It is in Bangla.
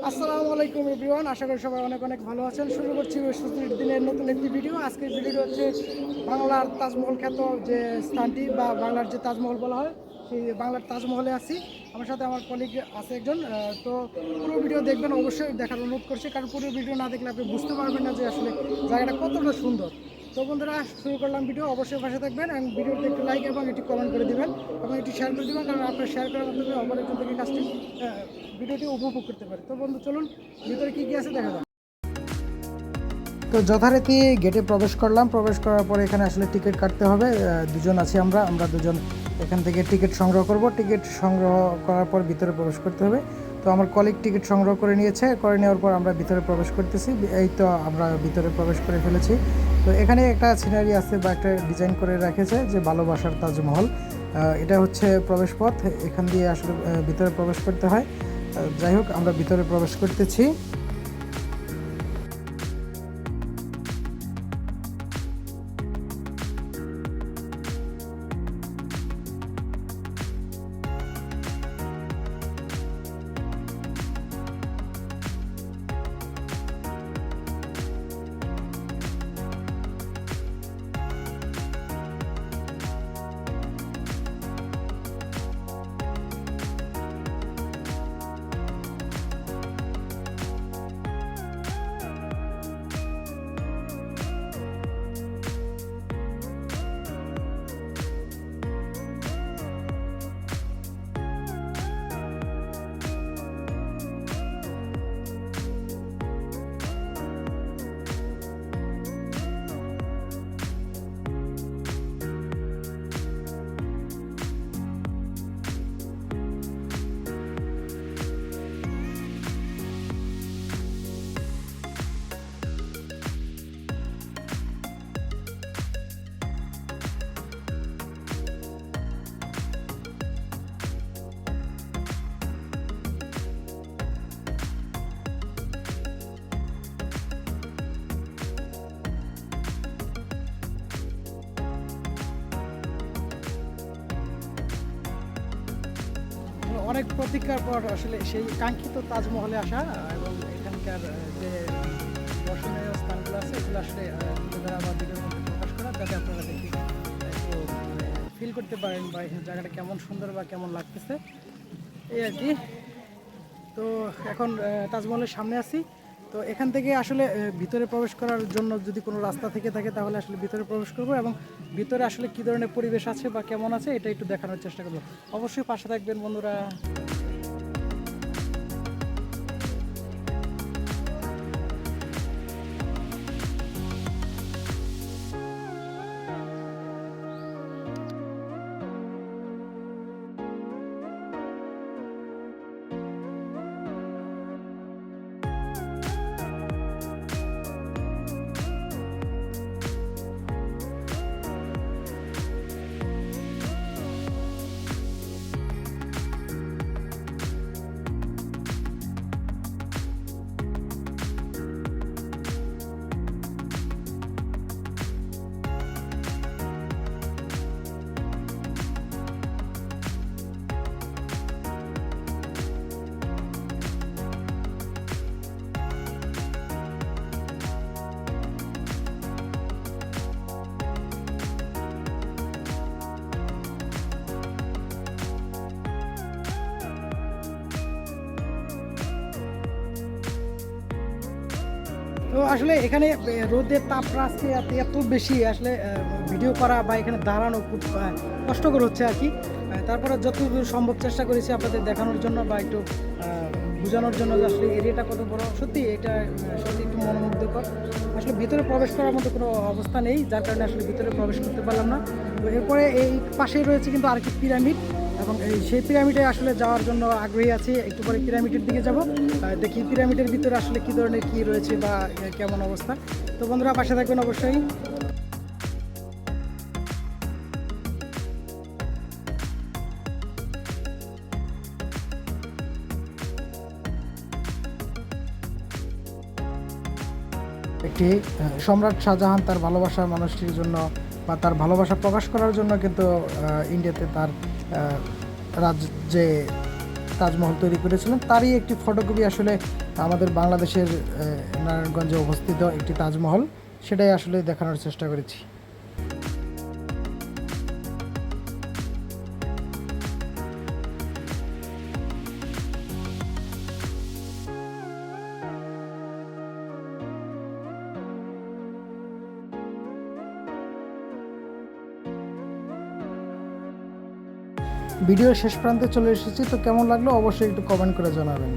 আসসালামু আলাইকুম এভরিওয়ান, আশা করি সবাই অনেক অনেক ভালো আছেন। শুরু করছি বৃহস্পতির দিনের নতুন একটি ভিডিও। আজকের ভিডিওটা হচ্ছে বাংলার তাজমহল খ্যাত যে স্থানটি বা বাংলার যে তাজমহল বলা হয় সেই বাংলার তাজমহলে আছি। আমার সাথে আমার কলিগ আছে একজন। তো পুরো ভিডিও দেখবেন, অবশ্যই দেখার অনুরোধ করছি, কারণ পুরো ভিডিও না দেখলে আপনি বুঝতে পারবেন না যে আসলে জায়গাটা কতটা সুন্দর। তো বন্ধুরা, শুরু করলাম ভিডিও। অবশ্যই পাশে থাকবেন এবং ভিডিওতে একটু লাইক এবং একটি কমেন্ট করে দিবেন এবং একটি শেয়ার করে দেবেন, কারণ আপনার শেয়ার করার মাধ্যমে অপরজন থেকে কাজটি ভিডিওটি উপভোগ করতে পারে। তো বন্ধু, চলুন ভিতরে কী কী আছে দেখা যাক। তো যথারীতি গেটে প্রবেশ করলাম। প্রবেশ করার পরে এখানে আসলে টিকিট কাটতে হবে। দুজন আছি আমরা দুজন এখান থেকে টিকিট সংগ্রহ করব। টিকিট সংগ্রহ করার পর ভিতরে প্রবেশ করতে হবে। তো আমার কলিগ টিকিট সংগ্রহ করে নিয়েছে। করে নেওয়ার পর আমরা ভিতরে প্রবেশ করতেছি। এই তো আমরা ভিতরে প্রবেশ করে ফেলেছি। তো এখানে একটা সিনারি আছে বা একটা ডিজাইন করে রেখেছে যে ভালোবাসার তাজমহল। এটা হচ্ছে প্রবেশ পথ, এখান দিয়ে আসলে ভিতরে প্রবেশ করতে হয়। যাই হোক, আমরা ভিতরে প্রবেশ করতেছি। অনেক প্রতীক্ষার পর আসলে সেই কাঙ্ক্ষিত তাজমহলে আসা এবং এখানকার যে দর্শনীয় স্থানগুলো আছে এগুলো আসলে দ্বারা বা ভিডিওর মধ্যে প্রকাশ করা, যাতে আপনারা দেখি একটু ফিল করতে পারেন বা এই জায়গাটা কেমন সুন্দর বা কেমন লাগতেছে, এই আর কি। তো এখন তাজমহলের সামনে আছি। তো এখান থেকে আসলে ভিতরে প্রবেশ করার জন্য যদি কোনো রাস্তা থেকে থাকে তাহলে আসলে ভিতরে প্রবেশ করব এবং ভিতরে আসলে কী ধরনের পরিবেশ আছে বা কেমন আছে এটা একটু দেখানোর চেষ্টা করব। অবশ্যই পাশে থাকবেন বন্ধুরা। তো আসলে এখানে রোদের তাপটা আজকে এত বেশি, আসলে ভিডিও করা বা এখানে দাঁড়ানো খুব কষ্টকর হচ্ছে আর কি। তারপরে যতদূর সম্ভব চেষ্টা করেছি আপনাদের দেখানোর জন্য বা একটু বোঝানোর জন্য যে আসলে এরিয়াটা কত বড়। সত্যি এটা সত্যি একটু মনোমুগ্ধকর। আসলে ভিতরে প্রবেশ করার মতো কোনো অবস্থা নেই, যার কারণে আসলে ভিতরে প্রবেশ করতে পারলাম না। তো এরপরে এই পাশেই রয়েছে কিন্তু আরেকটি পিরামিড, এবং সেই পিরামিডে আসলে যাওয়ার জন্য আগ্রহী আছি। একটু পরে পিরামিডের দিকে যাব, দেখি পিরামিডের ভিতরে আসলে কী ধরনের কী রয়েছে বা কেমন অবস্থা। তো বন্ধুরা, পাশে থাকবেন অবশ্যই। একটি সম্রাট শাহজাহান তার ভালোবাসার মানুষটির জন্য বা তার ভালোবাসা প্রকাশ করার জন্য কিন্তু ইন্ডিয়াতে তার রাজ্যে তাজমহল তৈরি করেছিলেন, তারই একটি ফটোকপি আসলে আমাদের বাংলাদেশের নারায়ণগঞ্জে অবস্থিত একটি তাজমহল, সেটাই আসলে দেখানোর চেষ্টা করেছি। ভিডিও শেষ প্রান্তে চলে এসেছি, তো কেমন লাগলো অবশ্যই একটু কমেন্ট করে জানাবেন।